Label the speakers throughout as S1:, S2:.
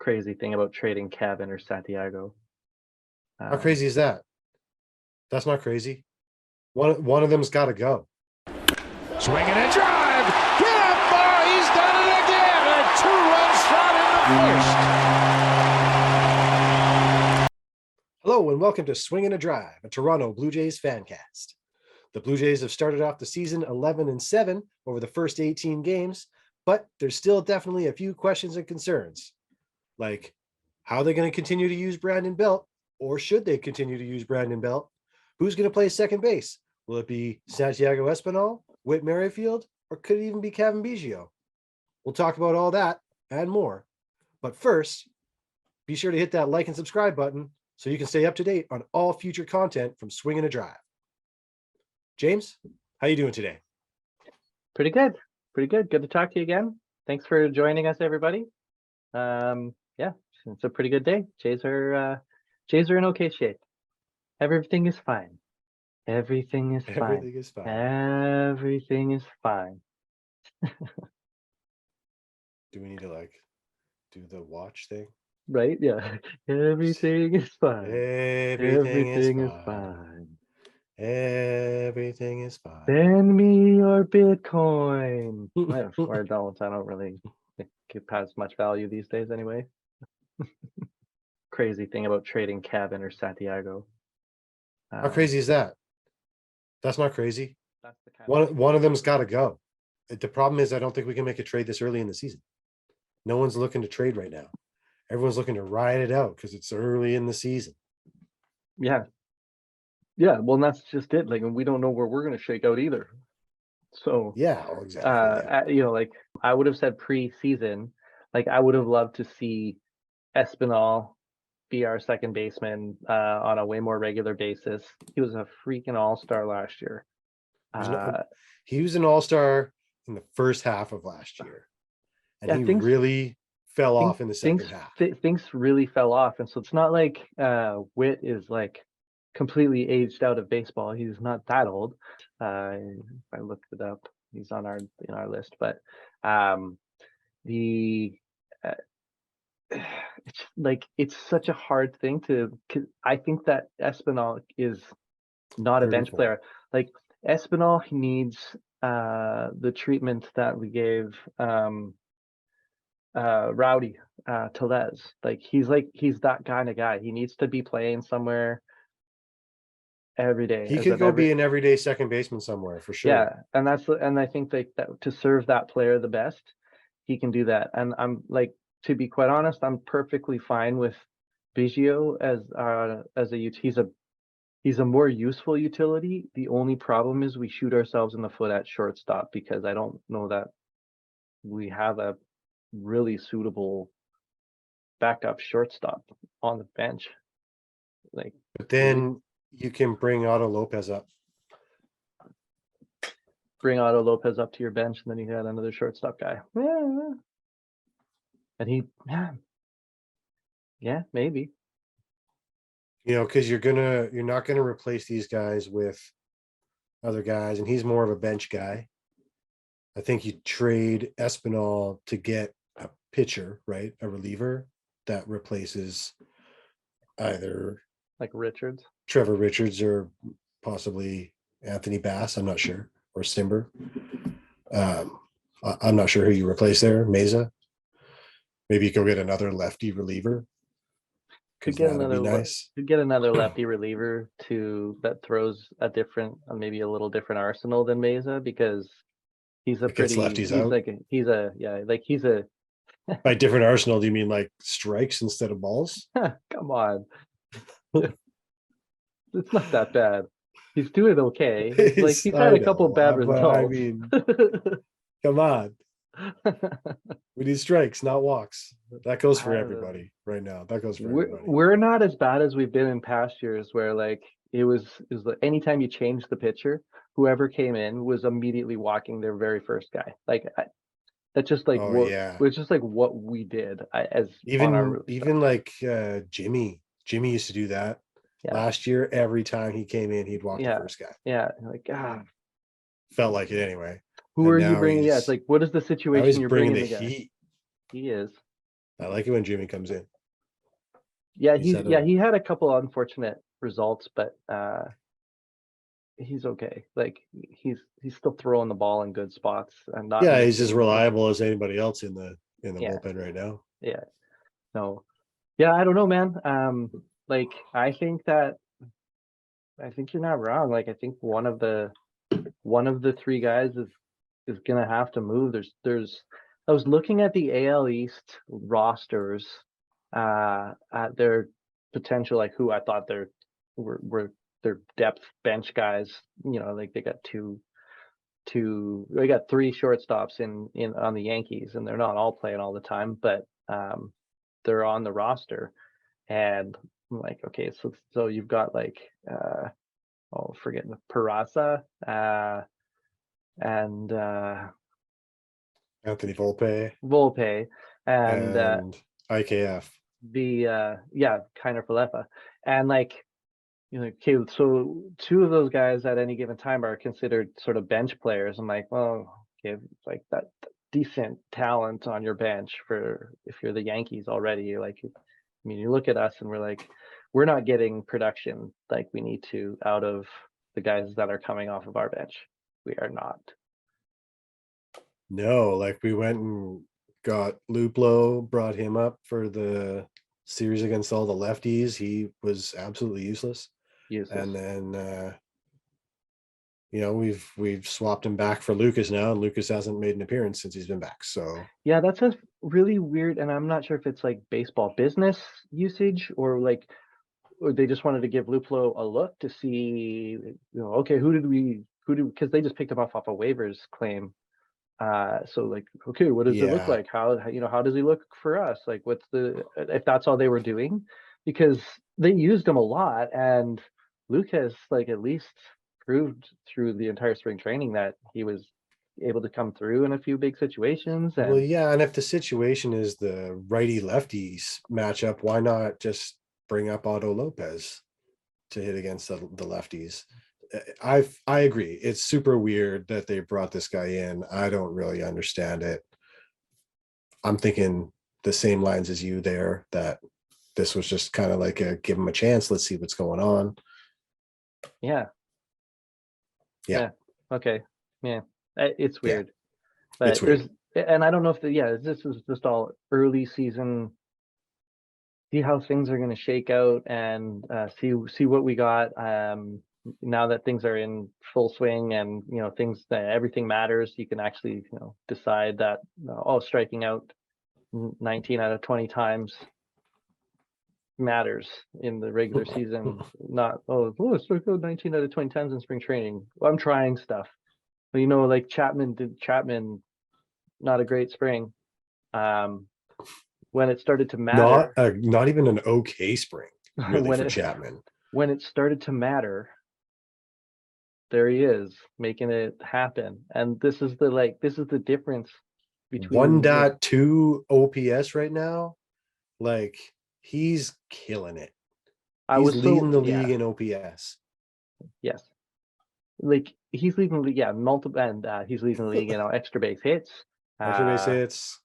S1: crazy thing about trading Kevin or Santiago.
S2: How crazy is that? That's not crazy. One of them's got to go.
S3: Swinging a drive. Yeah, he's done it again. A two-run shot in the first.
S2: Hello and welcome to Swinging a Drive, a Toronto Blue Jays fancast. The Blue Jays have started off the season 11-7 over the first 18 games, but there's still definitely a few questions and concerns. Like, how are they going to continue to use Brandon Belt, or should they continue to use Brandon Belt? Who's going to play second base? Will it be Santiago Espinal, Whit Merrifield, or could it even be Kevin Biggio? We'll talk about all that and more. But first, be sure to hit that like and subscribe button so you can stay up to date on all future content from Swinging a Drive. James, how you doing today?
S1: Pretty good. Good to talk to you again. Thanks for joining us, everybody. Yeah, it's a pretty good day. Jays are in okay shape. Everything is fine. Everything is fine.
S2: Everything is fine.
S1: Everything is fine.
S2: Do we need to do the watch thing?
S1: Right? Yeah. Everything is fine.
S2: Everything is fine. Everything is fine.
S1: Send me your Bitcoin. Or don't. I don't really think it has much value these days anyway. Crazy thing about trading Kevin or Santiago.
S2: How crazy is that? That's not crazy.
S1: That's the kind
S2: One of them's got to go. The problem is I don't think we can make a trade this early in the season. No one's looking to trade right now. Everyone's looking to ride it out because it's early in the season.
S1: Yeah. Well, that's just it. Like, we don't know where we're going to shake out either. So
S2: yeah, exactly.
S1: Yeah. I would have said pre-season, I would have loved to see Espinal be our second baseman on a way more regular basis. He was a freaking all-star last year.
S2: He was an all-star in the first half of last year, and he really fell off in the second half.
S1: Things really fell off, and so it's not like Whit is completely aged out of baseball. He's not that old. I looked it up. He's on our list, but it's such a hard thing cause I think that Espinal is not a bench player. Espinal needs the treatment that we gave Rowdy Tellez. He's that kind of guy. He needs to be playing somewhere every day.
S2: He could go be an everyday second baseman somewhere for sure.
S1: Yeah, and I think that to serve that player the best, he can do that. And I'm to be quite honest, I'm perfectly fine with Biggio as he's a more useful utility. The only problem is we shoot ourselves in the foot at shortstop because I don't know that we have a really suitable backup shortstop on the bench. But
S2: then you can bring Otto Lopez up.
S1: Bring Otto Lopez up to your bench, and then you got another shortstop guy. And maybe.
S2: Because you're not gonna replace these guys with other guys, and he's more of a bench guy. I think you trade Espinal to get a pitcher, right? A reliever that replaces either Trevor Richards, or possibly Anthony Bass. I'm not sure, or Simber. I'm not sure who you replace there. Mesa. Maybe you go get another lefty reliever.
S1: Could get another lefty reliever that throws maybe a little different arsenal than Mesa, because he's
S2: By different arsenal, do you mean strikes instead of balls?
S1: Come on. It's not that bad. He's doing okay. He's had a couple bad results.
S2: I mean, come on. We need strikes, not walks. That goes for everybody right now. That goes for everybody.
S1: We're not as bad as we've been in past years, where it was anytime you change the pitcher, whoever came in was immediately walking their very first guy. That's just it's just what we did
S2: Jimmy used to do that. Yeah. Last year, every time he came in, he'd walk the first guy.
S1: Yeah,
S2: felt like it anyway.
S1: Who are you bringing? Yeah, it's what is the situation you're bringing
S2: the Heat?
S1: He is.
S2: I like it when Jimmy comes in.
S1: Yeah,
S2: He's
S1: he had a couple unfortunate results, but he's okay. Like he's still throwing the ball in good spots and not.
S2: Yeah, he's as
S1: missing.
S2: reliable as anybody else in the
S1: Yeah.
S2: bullpen right now.
S1: Yeah. No. Yeah, I don't know, man. Like I think you're not wrong. Like I think one of the three guys is gonna have to move. There's I was looking at the AL East rosters at their potential, like who I thought were their depth bench guys. You know, like they got they got three shortstops in on the Yankees, and they're not all playing all the time, but they're on the roster. And I'm like, okay, so you've got like forget the Peraza and
S2: Anthony
S1: Volpe and
S2: IKF.
S1: Kiner Falefa. And like, you know, okay, so two of those guys at any given time are considered sort of bench players. I'm like, well, okay, like that decent talent on your bench for if you're the Yankees already. Like, I mean, you look at us and we're like, we're not getting production like we need to out of the guys that are coming off of our bench. We are not.
S2: No, like we went and got Luplo, brought him up for the series against all the lefties. He was absolutely useless. And then we've swapped him back for Lucas now, and Lucas hasn't made an appearance since he's been back. So
S1: yeah, that's a really weird, and I'm not sure if it's like baseball business usage or they just wanted to give Luplo a look to see, okay, because they just picked him off a waivers claim. So like, okay, what does it look like? How does he look for us? Like, if that's all they were doing, because they used him a lot, and Lucas like at least proved through the entire spring training that he was able to come through in a few big situations. And
S2: well, yeah, and if the situation is the righty lefties matchup, why not just bring up Otto Lopez to hit against the lefties? I agree. It's super weird that they brought this guy in. I don't really understand it. I'm thinking the same lines as you there, that this was just kind of like a give him a chance. Let's see what's going on.
S1: Yeah. Okay. Yeah. It's weird.
S2: Yeah.
S1: But
S2: it's weird.
S1: and I don't know if this is just all early season. See how things are going to shake out and see what we got now that things are in full swing, and everything matters. You can actually decide that striking out 19 out of 20 times matters in the regular season. Not strike out 19 out of 20 times in spring training. Well, I'm trying stuff, but like Chapman, not a great spring. When it started to matter,
S2: not even an okay spring really for Chapman.
S1: When it started to matter, there he is making it happen. And this is the difference between
S2: 1.2 OPS right now. Like, he's killing it. He's leading the league in OPS.
S1: Yes. Like he's leading the league, multiple, and he's leading the league, extra base hits.
S2: Extra base hits.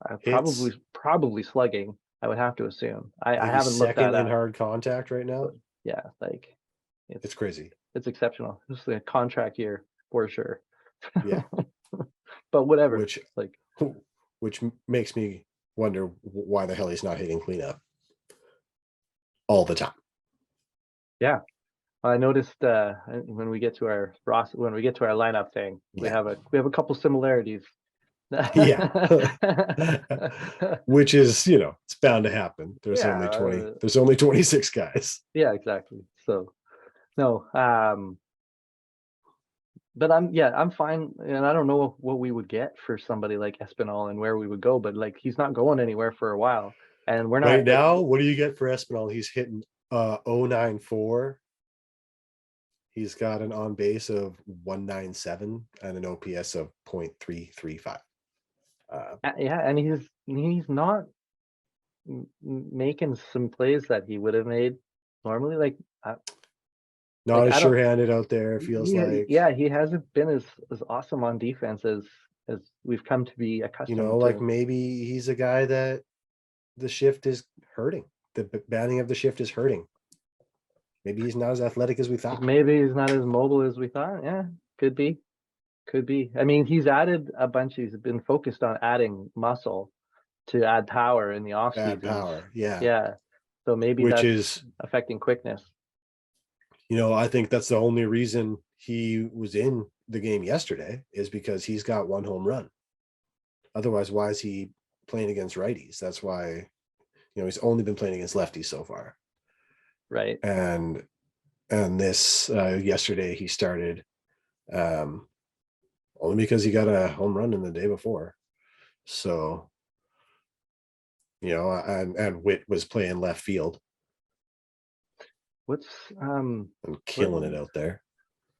S1: Probably slugging, I would have to assume. I haven't looked
S2: second
S1: at
S2: in hard contact right now.
S1: Yeah, like
S2: it's crazy.
S1: It's exceptional. This is a contract year for sure.
S2: Yeah.
S1: But whatever.
S2: Which makes me wonder why the hell he's not hitting cleanup all the time.
S1: Yeah. I noticed when we get to our lineup thing, we have a couple similarities.
S2: Yeah. Which is, it's bound to happen. There's only 20. There's only 26 guys.
S1: Yeah, exactly. So no, but I'm fine, and I don't know what we would get for somebody like Espinal and where we would go, but like he's not going anywhere for a while, and we're not
S2: right now. What do you get for Espinal? He's hitting 0.94. He's got an on base of 197 and an OPS of 0.335.
S1: And he's not making some plays that he would have made normally. Like
S2: not as sure-handed out there. It feels like
S1: he hasn't been as awesome on defense as we've come to be accustomed to.
S2: Like maybe he's a guy that the shift is hurting. The banning of the shift is hurting. Maybe he's not as athletic as we thought.
S1: Maybe he's not as mobile as we thought. Yeah, could be. Could be. I mean, he's added a bunch. He's been focused on adding muscle to add power in the off
S2: Add
S1: season.
S2: power, yeah.
S1: Yeah. So maybe
S2: Which
S1: that's
S2: is
S1: affecting quickness.
S2: I think that's the only reason he was in the game yesterday is because he's got 1 home run. Otherwise, why is he playing against righties? That's why, he's only been playing against lefties so far.
S1: Right.
S2: And this yesterday he started only because he got a home run in the day before. So, and Whit was playing left field
S1: What's
S2: and killing it out there.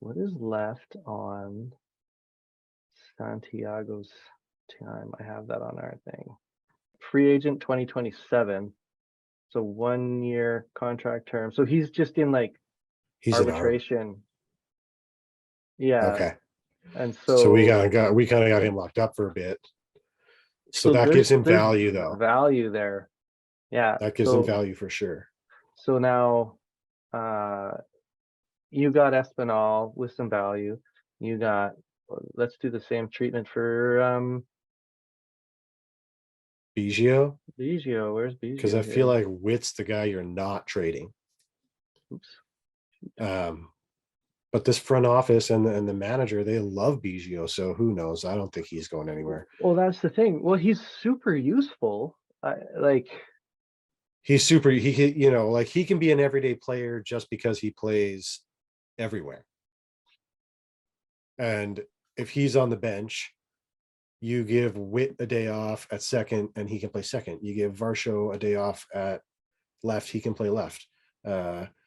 S1: what is left on Santiago's time? I have that on our thing. Free agent 2027. So 1 year contract term. So he's just in like
S2: He's
S1: arbitration. Yeah.
S2: Okay.
S1: And
S2: So we kind of got him locked up for a bit. So that gives him value though.
S1: Value there. Yeah.
S2: That gives him value for sure.
S1: So now you got Espinal with some value. You got, let's do the same treatment for
S2: Biggio?
S1: Biggio. Where's Biggio?
S2: Because I feel like Whit's the guy you're not trading.
S1: Oops.
S2: But this front office and the manager, they love Biggio. So who knows? I don't think he's going anywhere.
S1: Well, that's the thing. Well, he's super useful.
S2: He's super. He can be an everyday player just because he plays everywhere. And if he's on the bench, you give Whit a day off at second and he can play second. You give Varsho a day off at left, he can play left.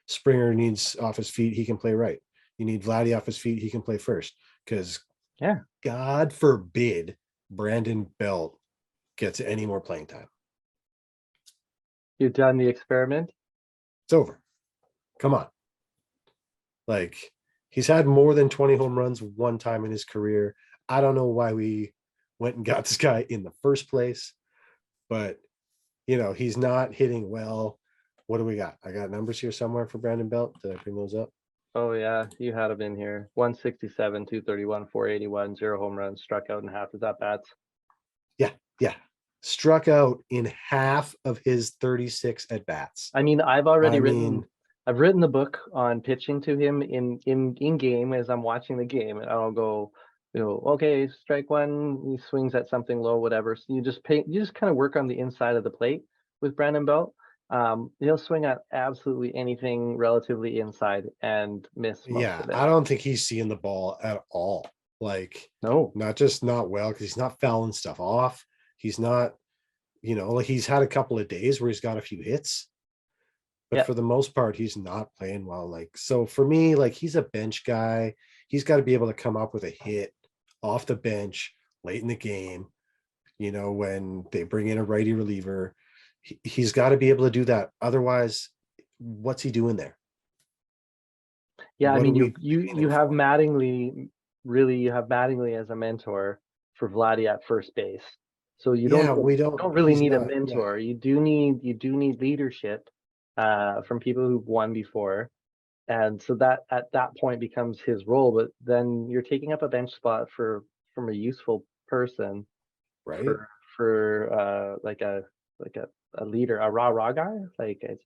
S2: Springer needs off his feet, he can play right. You need Vladdy off his feet, he can play first. Because God forbid Brandon Belt gets any more playing time.
S1: You've done the experiment?
S2: It's over. Come on. Like, he's had more than 20 home runs one time in his career. I don't know why we went and got this guy in the first place, but he's not hitting well. What do we got? I got numbers here somewhere for Brandon Belt. Did I bring those up?
S1: Oh yeah, you had him in here. 167, 231, 481, 0 home runs, struck out in half his at bats.
S2: Yeah. Struck out in half of his 36 at bats.
S1: I mean, I've written the book on pitching to him in game as I'm watching the game, and I'll go, okay, strike one, he swings at something low, whatever. So you just kind of work on the inside of the plate with Brandon Belt. He'll swing at absolutely anything relatively inside and miss most of it.
S2: I don't think he's seeing the ball at all. Like,
S1: no,
S2: not well, because he's not fouling stuff off. He's not, he's had a couple of days where he's got a few hits, but for the most part, he's not playing well. Like, so for me, like, he's a bench guy. He's got to be able to come up with a hit off the bench late in the game. When they bring in a righty reliever, he's got to be able to do that. Otherwise, what's he doing there?
S1: Yeah, I mean, you have Mattingly. Really, you have Mattingly as a mentor for Vladdy at first base. So you don't really need a mentor. You do need leadership from people who've won before, and so that at that point becomes his role. But then you're taking up a bench spot from a useful person,
S2: right?
S1: For like a leader, a rah guy. Like it's.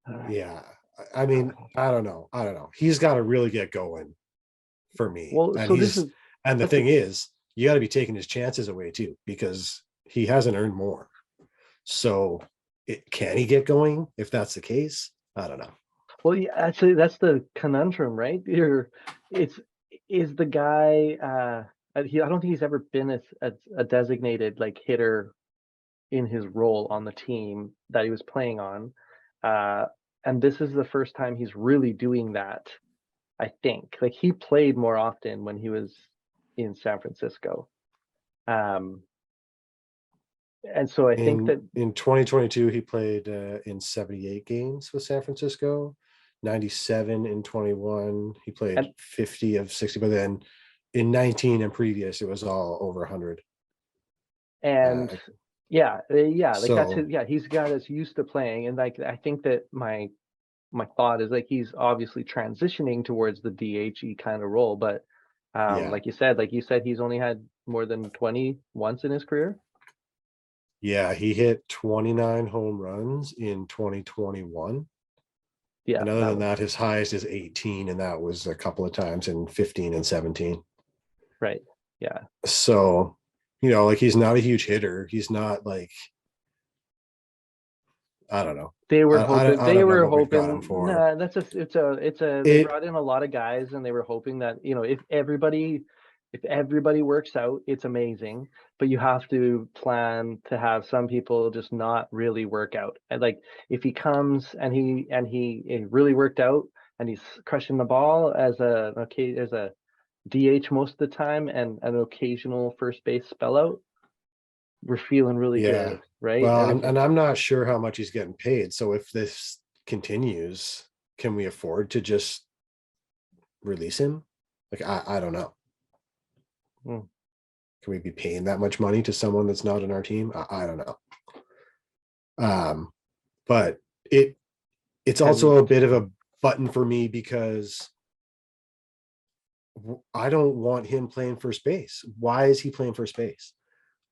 S2: I mean, I don't know. He's got to really get going for me.
S1: Well,
S2: and the thing is, you got to be taking his chances away too, because he hasn't earned more. So can he get going if that's the case? I don't know.
S1: Well, yeah, actually, that's the conundrum, right? Is the guy, I don't think he's ever been a designated like hitter in his role on the team that he was playing on. And this is the first time he's really doing that, I think. Like, he played more often when he was in San Francisco. And so I think that
S2: in 2022 he played in 78 games with San Francisco, 97 in 21. He played 50 of 60, but then in 19 and previous it was all over 100.
S1: And Yeah, like that's
S2: So
S1: his, yeah, he's a guy that's used to playing, and like I think that my thought is like he's obviously transitioning towards the DHE kind of role, but
S2: yeah,
S1: like you said, he's only had more than 20 once in his career.
S2: yeah, he hit 29 home runs in 2021.
S1: Yeah,
S2: And other
S1: that
S2: than
S1: was
S2: that, his highest is 18, and that was a couple of times in 15 and 17.
S1: right. Yeah,
S2: So, like he's not a huge hitter. He's not like, I don't know.
S1: they were
S2: I
S1: hoping.
S2: don't, I
S1: They
S2: don't know
S1: were
S2: what we've got him
S1: hoping.
S2: for.
S1: Nah, that's a. It's a. They
S2: It
S1: brought in a lot of guys, and they were hoping that if everybody works out, it's amazing. But you have to plan to have some people just not really work out. And like if he comes and he really worked out and he's crushing the ball as a DH most of the time and an occasional first base spell out, we're feeling really
S2: Yeah.
S1: good, right?
S2: Well,
S1: Everything.
S2: and I'm not sure how much he's getting paid. So if this continues, can we afford to just release him? Like, I don't know.
S1: Mm.
S2: Can we be paying that much money to someone that's not in our team? I don't know. But it's
S1: Can
S2: also a bit of a button for me because I don't want him playing first base. Why is he playing first base?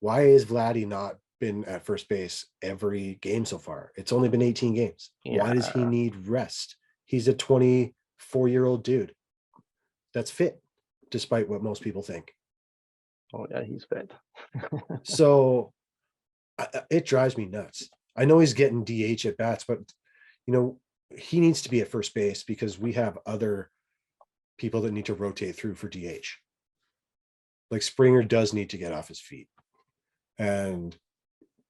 S2: Why is Vladdy not been at first base every game so far? It's only been 18 games. Why does he
S1: yeah.
S2: need rest? He's a 24-year-old dude that's fit, despite what most people think.
S1: Oh yeah, he's fit.
S2: So it drives me nuts. I know he's getting DH at bats, but he needs to be at first base because we have other people that need to rotate through for DH. Like Springer does need to get off his feet, and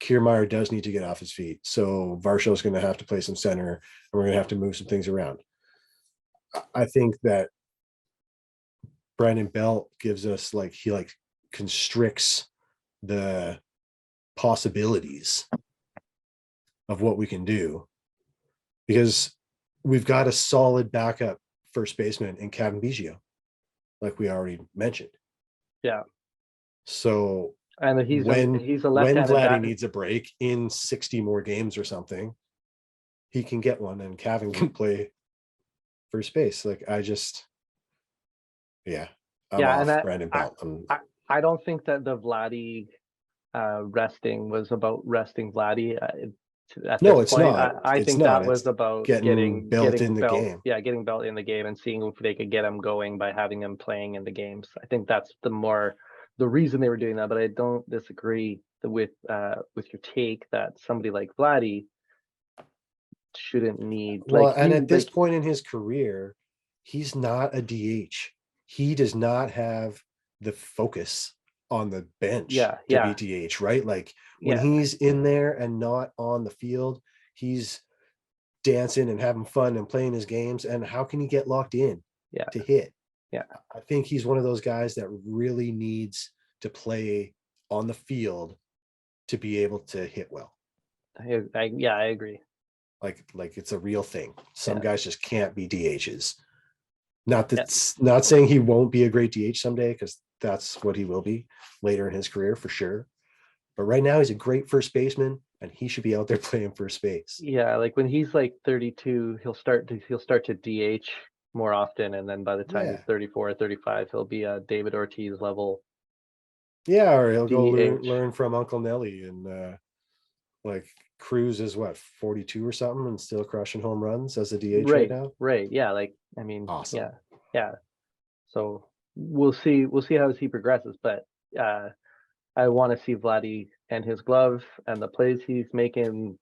S2: Kiermaier does need to get off his feet. So Varsho is going to have to play some center, and we're going to have to move some things around. I think that Brandon Belt gives us he constricts the possibilities of what we can do because we've got a solid backup first baseman in Kevin Biggio, like we already mentioned.
S1: Yeah,
S2: So
S1: and he's a
S2: when
S1: left-handed
S2: Vladdy
S1: bat.
S2: needs a break in 60 more games or something, he can get one and Kevin can play first base. Like I'm
S1: Yeah, and
S2: off Brandon
S1: I,
S2: Belt.
S1: I I don't think that the Vladdy resting was about resting Vladdy. At this
S2: No, it's
S1: point,
S2: not.
S1: I
S2: It's
S1: think
S2: not.
S1: that was
S2: It's
S1: about
S2: getting
S1: getting
S2: Belt
S1: getting
S2: in the
S1: Belt,
S2: game.
S1: yeah, getting Belt in the game and seeing if they could get him going by having him playing in the games. I think that's the reason they were doing that. But I don't disagree with your take that somebody like Vladdy shouldn't need
S2: Well, and at this point in his career, he's not a DH. He does not have the focus on the bench
S1: yeah,
S2: to be
S1: yeah,
S2: DH, right? Like when
S1: yeah,
S2: he's in there and not on the field, he's dancing and having fun and playing his games. And how can he get locked in
S1: yeah,
S2: to hit?
S1: yeah.
S2: I think he's one of those guys that really needs to play on the field to be able to hit well.
S1: I agree.
S2: Like it's a real thing. Some
S1: Yeah,
S2: guys just can't be DHs.
S1: yeah,
S2: Not saying he won't be a great DH someday, because that's what he will be later in his career for sure. But right now he's a great first baseman and he should be out there playing first base.
S1: yeah. Like when he's like 32, he'll start to DH more often, and then by the time he's
S2: Yeah.
S1: 34 or 35, he'll be a David Ortiz level
S2: Yeah, or he'll go
S1: DH.
S2: learn from Uncle Nelly and like Cruz is what 42 or something and still crushing home runs as a DH right
S1: Right,
S2: now.
S1: right. Yeah, like I mean,
S2: Awesome.
S1: yeah, yeah. So we'll see how he progresses, but uh I want to see Vladdy and his glove and the plays he's making.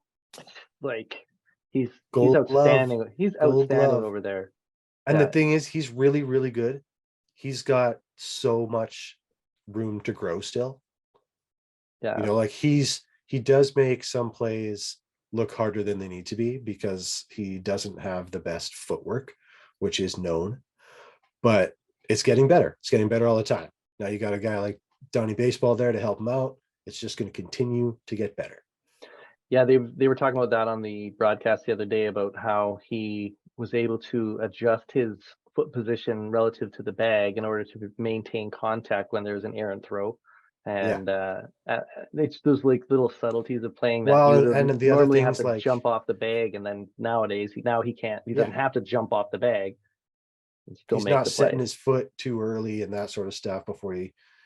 S1: Like he's
S2: Gold glove,
S1: outstanding. He's
S2: gold
S1: outstanding
S2: glove.
S1: over there.
S2: And the
S1: Yeah,
S2: thing is, he's really, really good. He's got so much room to grow still.
S1: yeah,
S2: Like he does make some plays look harder than they need to be because he doesn't have the best footwork, which is known, but it's getting better. It's getting better all the time. Now you got a guy like Donnie Baseball there to help him out. It's just going to continue to get better.
S1: yeah. They were talking about that on the broadcast the other day about how he was able to adjust his foot position relative to the bag in order to maintain contact when there's an errant throw. And it's those like little subtleties of playing that
S2: Well,
S1: you would
S2: and the other
S1: normally have
S2: things
S1: to
S2: like
S1: jump off the bag, and then nowadays he can't. He doesn't have to jump off the bag and still
S2: he's
S1: make
S2: not
S1: the
S2: setting
S1: play.
S2: his foot too early and that sort of stuff before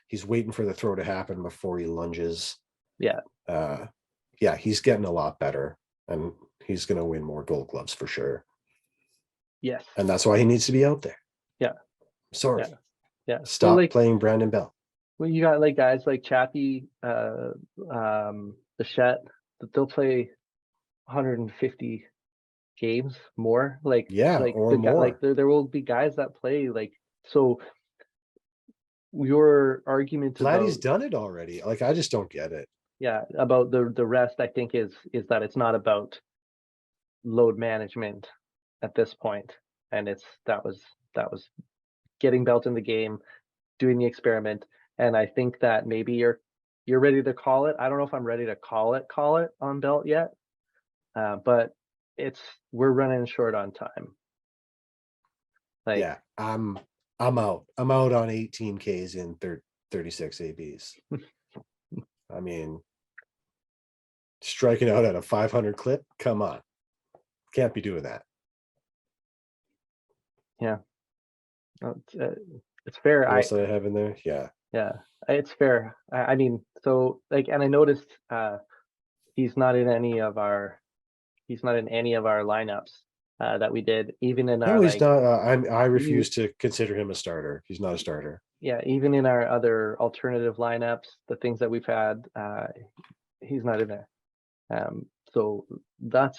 S2: he's waiting for the throw to happen before he lunges.
S1: Yeah.
S2: He's getting a lot better, and he's going to win more Gold Gloves for sure.
S1: Yes.
S2: And that's why he needs to be out there.
S1: Yeah.
S2: Sorry.
S1: Yeah.
S2: Stop
S1: so, like,
S2: playing Brandon Belt.
S1: When you got like guys like Chappie, Bichette, that they'll play 150 games more. Like
S2: or more.
S1: Like there will be guys that play like so. Your argument
S2: Vladdy's
S1: about
S2: done it already. Like, I just don't get it.
S1: yeah, about the rest, I think is that it's not about load management at this point, and that was getting Belt in the game, doing the experiment, and I think that maybe you're ready to call it. I don't know if I'm ready to call it on Belt yet, but we're running short on time. Like,
S2: yeah, I'm out. I'm out on 18 Ks in 36 ABs. I mean, striking out at a 500 clip. Come on, can't be doing that.
S1: Yeah, it's fair.
S2: What else did I have in there? Yeah,
S1: it's fair. I mean, so like, and I noticed he's not in any of our lineups that we did. Even in our
S2: he's not. I refuse to consider him a starter. He's not a starter.
S1: Yeah, even in our other alternative lineups, the things that we've had, he's not in there. So that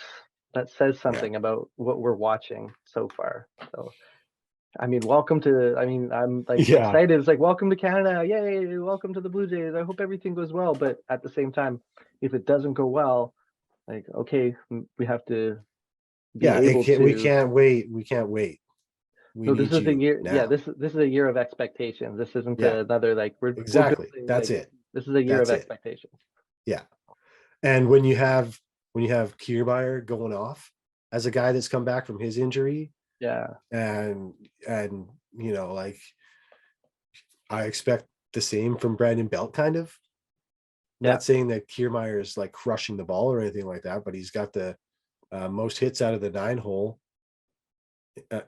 S1: says something about what we're watching so far. So, I mean, I'm like excited. It's like, welcome to Canada. Yay. Welcome to the Blue Jays. I hope everything goes well. But at the same time, if it doesn't go well, like, okay, we have to be able to.
S2: We can't wait.
S1: This is a year. Now. Yeah, this is a year of expectations. This isn't another like we're
S2: exactly.
S1: We're
S2: That's
S1: like,
S2: it.
S1: This is a year of expectations.
S2: Yeah, and when you have Kiermaier going off as a guy that's come back from his injury, and like, I expect the same from Brandon Belt, kind of. Not saying that Kiermaier is like crushing the ball or anything like that, but he's got the most hits out of the 9-hole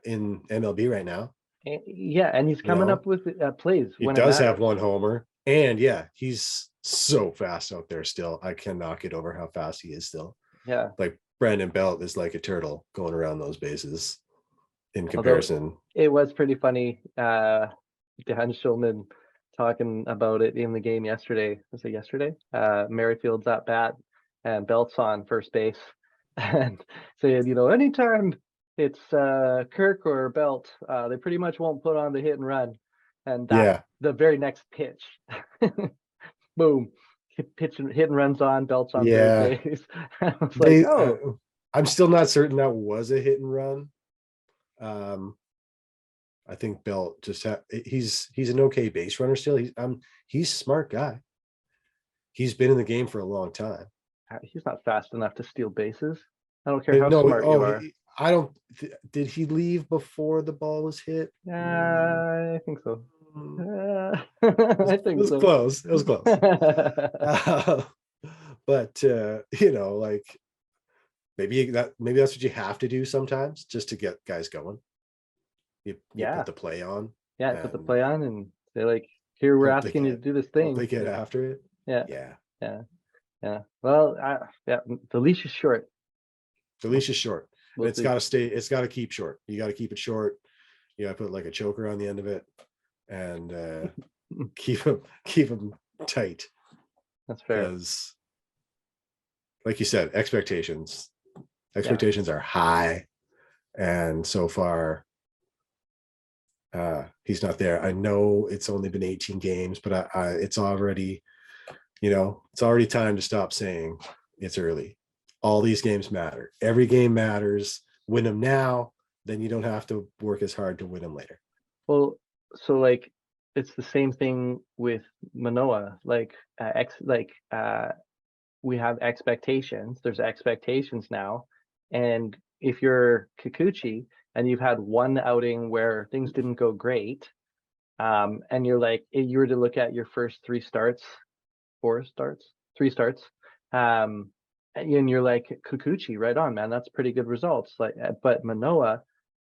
S2: in MLB right now.
S1: And he's coming up with plays.
S2: He does have one homer, and he's so fast out there still. I cannot get over how fast he is still.
S1: Yeah,
S2: like Brandon Belt is like a turtle going around those bases in comparison.
S1: Although it was pretty funny. Dan Schulman talking about it in the game yesterday. Was it yesterday? Merrifield's at bat and Belt's on first base, and saying, anytime it's Kirk or Belt, they pretty much won't put on the hit and run. And the very next pitch, boom, hit and runs on, Belt's on third base. I was like, oh.
S2: I'm still not certain that was a hit and run. I think Belt just he's an okay base runner still. He's a smart guy. He's been in the game for a long time.
S1: He's not fast enough to steal bases. I don't care how smart you are.
S2: I don't. Did he leave before the ball was hit?
S1: I think so. I think
S2: it was close. It was close. But like, maybe that's what you have to do sometimes, just to get guys going. You put the play on.
S1: Yeah, put the play on and say, like, here, we're asking you to do this thing.
S2: They get after it.
S1: Yeah. Well, the leash is short.
S2: The leash is short. It's got to stay. It's got to keep short. You got to keep it short. You got to put like a choker on the end of it, and keep them tight.
S1: That's fair.
S2: Because, like you said, expectations are high, and so far, he's not there. I know it's only been 18 games, but it's already, it's already time to stop saying it's early. All these games matter. Every game matters. Win them now, then you don't have to work as hard to win them later.
S1: Well, so like, it's the same thing with Manoah. Like, we have expectations. There's expectations now, and if you're Kikuchi and you've had one outing where things didn't go great, And you're like, if you were to look at your first three starts, and you're like, Kikuchi, right on, man. That's pretty good results. Like, but Manoah,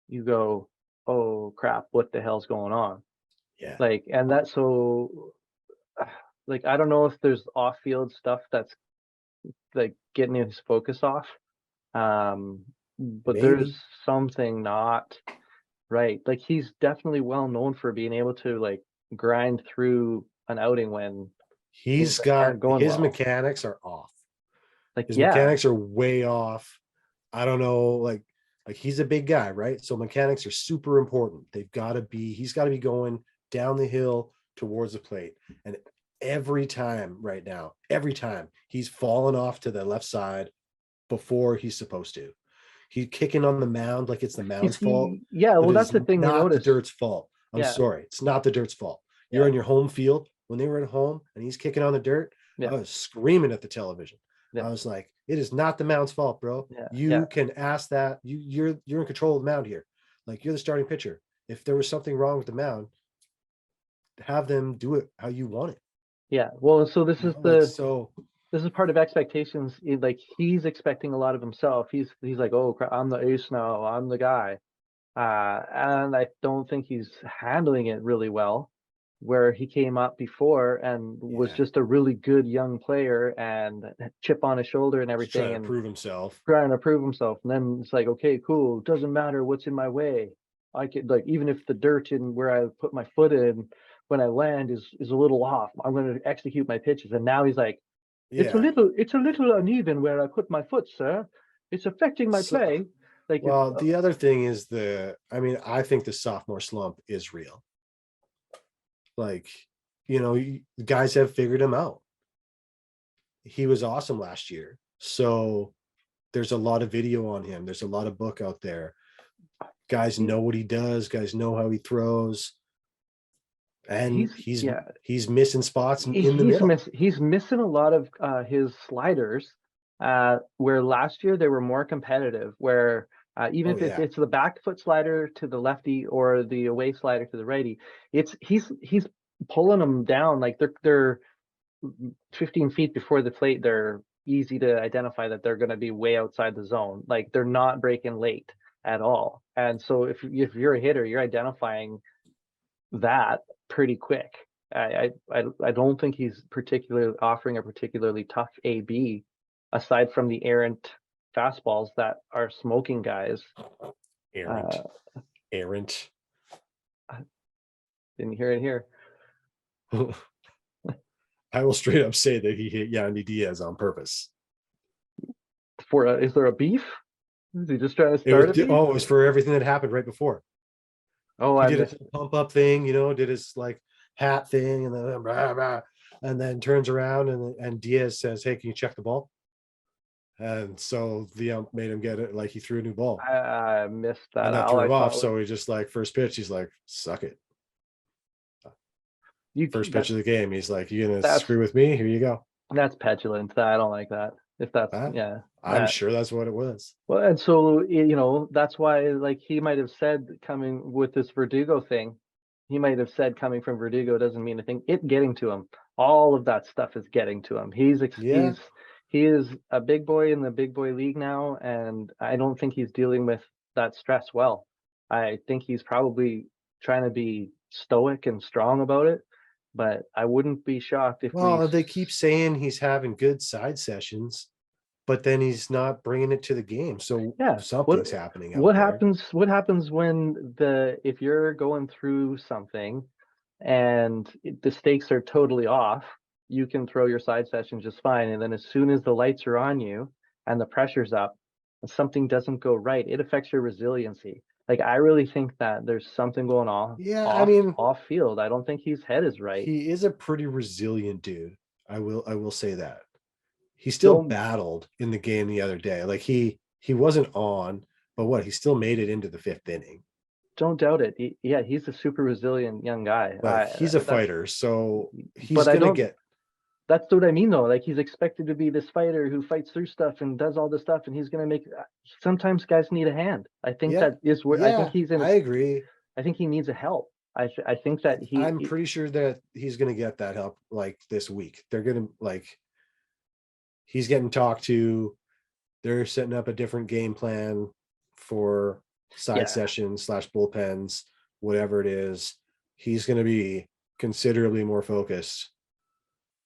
S1: you go, oh crap, what the hell's going on?
S2: Yeah.
S1: Like, and that's so, like, I don't know if there's off-field stuff that's like getting his focus off. But there's
S2: Maybe.
S1: something not right. Like, he's definitely well known for being able to like grind through an outing when things
S2: He's got
S1: aren't going
S2: his
S1: well.
S2: mechanics are off.
S1: Like,
S2: His
S1: yeah,
S2: mechanics are way off. I don't know, like he's a big guy, right? So mechanics are super important. He's got to be going down the hill towards the plate. And every time right now, every time he's fallen off to the left side before he's supposed to. He's kicking on the mound like it's the mound's fault.
S1: yeah. Well,
S2: It
S1: that's
S2: is
S1: the thing you
S2: not the
S1: notice.
S2: dirt's fault. I'm
S1: Yeah,
S2: sorry. It's not the dirt's fault. You're
S1: yeah,
S2: on your home field. When they were at home and he's kicking on the dirt,
S1: yeah,
S2: I was screaming at the television.
S1: yeah,
S2: I was like, it is not the mound's fault, bro.
S1: yeah, yeah.
S2: You can ask that. You're in control of the mound here. Like, you're the starting pitcher. If there was something wrong with the mound, have them do it how you want it.
S1: Yeah. Well, so this
S2: You
S1: is
S2: know? Like, so
S1: this is part of expectations. Like, he's expecting a lot of himself. He's like, oh crap, I'm the ace now. I'm the guy. And I don't think he's handling it really well. Where he came up before and was
S2: yeah,
S1: just a really good young player and chip on his shoulder and
S2: he's trying
S1: everything
S2: to
S1: and
S2: prove himself.
S1: trying to prove himself. And then it's like, okay, cool. Doesn't matter what's in my way. I could, like, even if the dirt in where I put my foot in when I land is a little off, I'm going to execute my pitches. And now he's like,
S2: Yeah.
S1: it's a little uneven where I put my foot, sir. It's affecting my
S2: So,
S1: play. Like, it's
S2: well, the other thing is I think the sophomore slump is real. Like, guys have figured him out. He was awesome last year. So there's a lot of video on him. There's a lot of book out there. Guys know what he does. Guys know how he throws. And
S1: yeah,
S2: he's missing spots
S1: he-
S2: in the
S1: he's
S2: middle.
S1: he's missing a lot of his sliders. Where last year they were more competitive. Where even
S2: Oh
S1: if
S2: yeah.
S1: it's the back foot slider to the lefty or the away slider to the righty, he's pulling them down like they're 15 feet before the plate. They're easy to identify that they're going to be way outside the zone. Like, they're not breaking late at all. And so if you're a hitter, you're identifying that pretty quick. I don't think he's particularly offering a particularly tough AB, aside from the errant fastballs that are smoking guys.
S2: Errant. Errant.
S1: Didn't hear it here.
S2: I will straight up say that he hit Yandy Diaz on purpose.
S1: Is there a beef? Is he just trying to
S2: It
S1: start a
S2: was
S1: beef?
S2: it was for everything that happened right before.
S1: Oh,
S2: He
S1: I
S2: did
S1: missed.
S2: a pump up thing, did his like hat thing, and then blah, blah, and then turns around and Diaz says, "Hey, can you check the ball?" And so the ump made him get it, like he threw a new ball,
S1: I missed that.
S2: and that
S1: All
S2: threw
S1: I
S2: him off.
S1: thought was
S2: So he just like first pitch, he's like, "Suck it."
S1: you.
S2: First pitch of the game, he's like, "You gonna
S1: That's
S2: screw with me? Here you go."
S1: that's petulant. I don't like that. If that's,
S2: Huh?
S1: yeah.
S2: I'm sure that's what it was.
S1: Well, and so, that's why, like, he might have said, coming with this Verdugo thing, he might have said coming from Verdugo doesn't mean a thing. It getting to him, all of that stuff is getting to him.
S2: Yeah.
S1: He is a big boy in the big boy league now, and I don't think he's dealing with that stress well. I think he's probably trying to be stoic and strong about it, but I wouldn't be shocked if
S2: Well, they keep saying he's having good side sessions, but then he's not bringing it to the game. So
S1: yeah.
S2: something's happening out there.
S1: What happens when if you're going through something and the stakes are totally off, you can throw your side session just fine. And then as soon as the lights are on you and the pressure's up and something doesn't go right, it affects your resiliency. Like, I really think that there's something going on
S2: Yeah, I mean,
S1: off field. I don't think his head is right.
S2: he is a pretty resilient dude. I will say that. He still
S1: Don't
S2: battled in the game the other day. Like he wasn't on, but he still made it into the fifth inning.
S1: don't doubt it. Yeah, he's a super resilient young guy.
S2: Like, he's a
S1: That's,
S2: fighter, so he's
S1: but I
S2: gonna
S1: don't
S2: get.
S1: that's what I mean though. Like, he's expected to be this fighter who fights through stuff and does all this stuff, and he's gonna make. Sometimes guys need a hand. I think
S2: Yeah,
S1: that is where I think
S2: yeah,
S1: he's in.
S2: I agree.
S1: I think he needs a help. I think that
S2: I'm pretty sure that he's going to get that help like this week. They're going to like, he's getting talked to. They're setting up a different game plan for side sessions / bullpens, whatever it is. He's going to be considerably more focused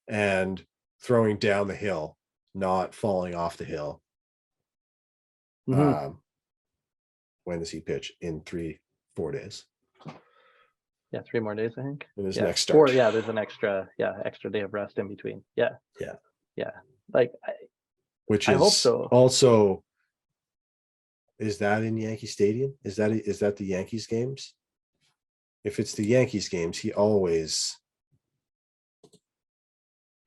S2: and throwing down the hill, not falling off the hill.
S1: Mhm.
S2: When does he pitch? In 3-4 days.
S1: Yeah, 3 more days, I think.
S2: In his
S1: Yeah,
S2: next start.
S1: 4, yeah, there's an extra day of rest in between. Yeah. Like,
S2: Which
S1: I
S2: is
S1: hope so.
S2: Also, is that in Yankee Stadium? Is that the Yankees games? If it's the Yankees games, he always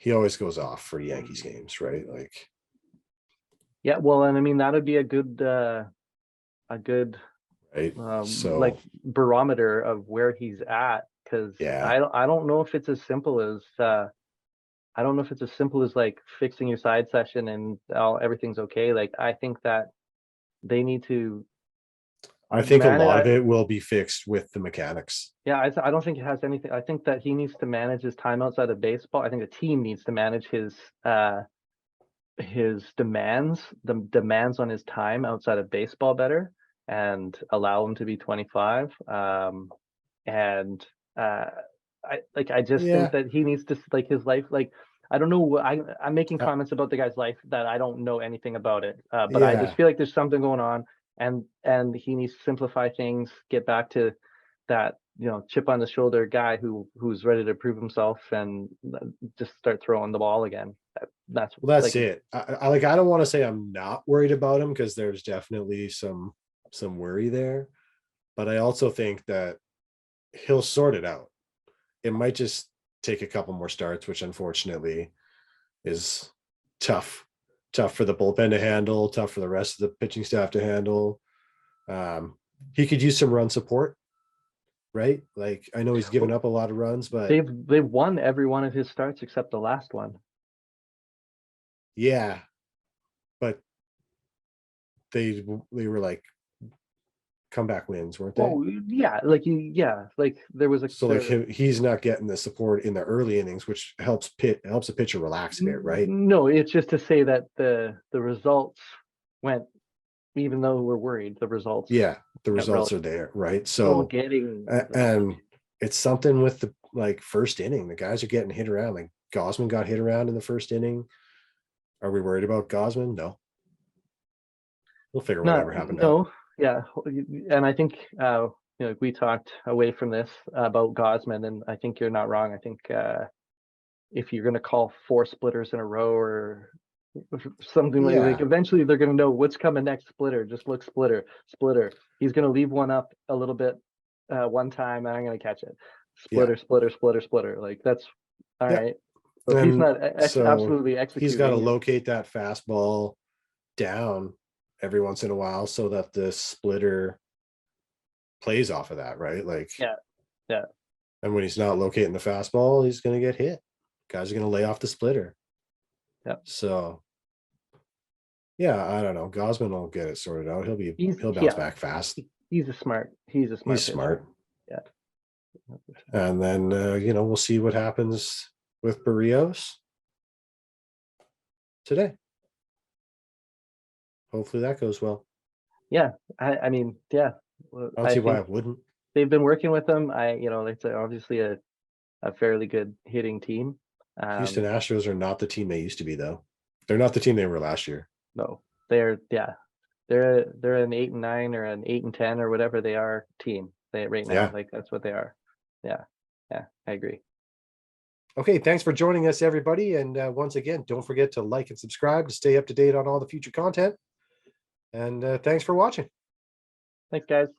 S2: goes off for Yankees games, right? Like,
S1: Yeah, well, and I mean that would be a good
S2: right. So
S1: like barometer of where he's at, because
S2: yeah,
S1: I don't know if it's as simple as like fixing your side session and everything's okay. Like, I think that they need to
S2: I think a
S1: manage.
S2: lot of it will be fixed with the mechanics.
S1: Yeah, I don't think it has anything. I think that he needs to manage his time outside of baseball. I think the team needs to manage his demands, the demands on his time outside of baseball better, and allow him to be 25. And I just
S2: Yeah.
S1: think that he needs to, like, his life, like, I don't know, I'm making comments about the guy's life that I don't know anything about it, but I just feel like there's something going on, and he needs to simplify things, get back to that, chip on the shoulder guy who's ready to prove himself, and just start throwing the ball again. That's like,
S2: it. I don't want to say I'm not worried about him, because there's definitely some worry there, but I also think that he'll sort it out. It might just take a couple more starts, which unfortunately is tough for the bullpen to handle, tough for the rest of the pitching staff to handle. He could use some run support, right? Like, I know he's given up a lot of runs, but
S1: they've won every one of his starts except the last one.
S2: yeah, but they were like comeback wins, weren't they?
S1: Oh yeah, like like there was
S2: he's not getting the support in the early innings, which helps a pitcher relax a bit, right?
S1: No, it's just to say that the results went, even though we're worried, the results.
S2: Yeah, the results are there, right?
S1: Still
S2: So
S1: getting,
S2: and it's something with the first inning. The guys are getting hit around. Like, Gausman got hit around in the first inning. Are we worried about Gausman? No. We'll figure whatever happened out.
S1: No, yeah, and I think we talked away from this about Gausman, and I think you're not wrong. I think if you're going to call 4 splitters in a row or something, like eventually they're going to know what's coming next. Splitter, just look, splitter. He's going to leave one up a little bit one time, and I'm going to catch it. Splitter. Like, that's all right. But he's not absolutely executing.
S2: He's got to locate that fastball down every once in a while so that the splitter plays off of that, right? Like,
S1: yeah.
S2: And when he's not locating the fastball, he's going to get hit. Guys are going to lay off the splitter.
S1: Yeah.
S2: So, yeah, I don't know. Gausman will get it sorted out. He'll bounce back fast.
S1: He's smart.
S2: He's smart.
S1: Yeah.
S2: And then we'll see what happens with Barrios today. Hopefully that goes well.
S1: Yeah, I mean, yeah.
S2: I don't see why it wouldn't.
S1: They've been working with them. It's obviously a fairly good hitting team.
S2: Houston Astros are not the team they used to be, though. They're not the team they were last year.
S1: No, they're an 8-9 or an 8-10 or whatever they are team. Right now, like, that's what they are. Yeah, I agree.
S2: Okay, thanks for joining us, everybody. And once again, don't forget to like and subscribe to stay up to date on all the future content. And thanks for watching.
S1: Thanks, guys.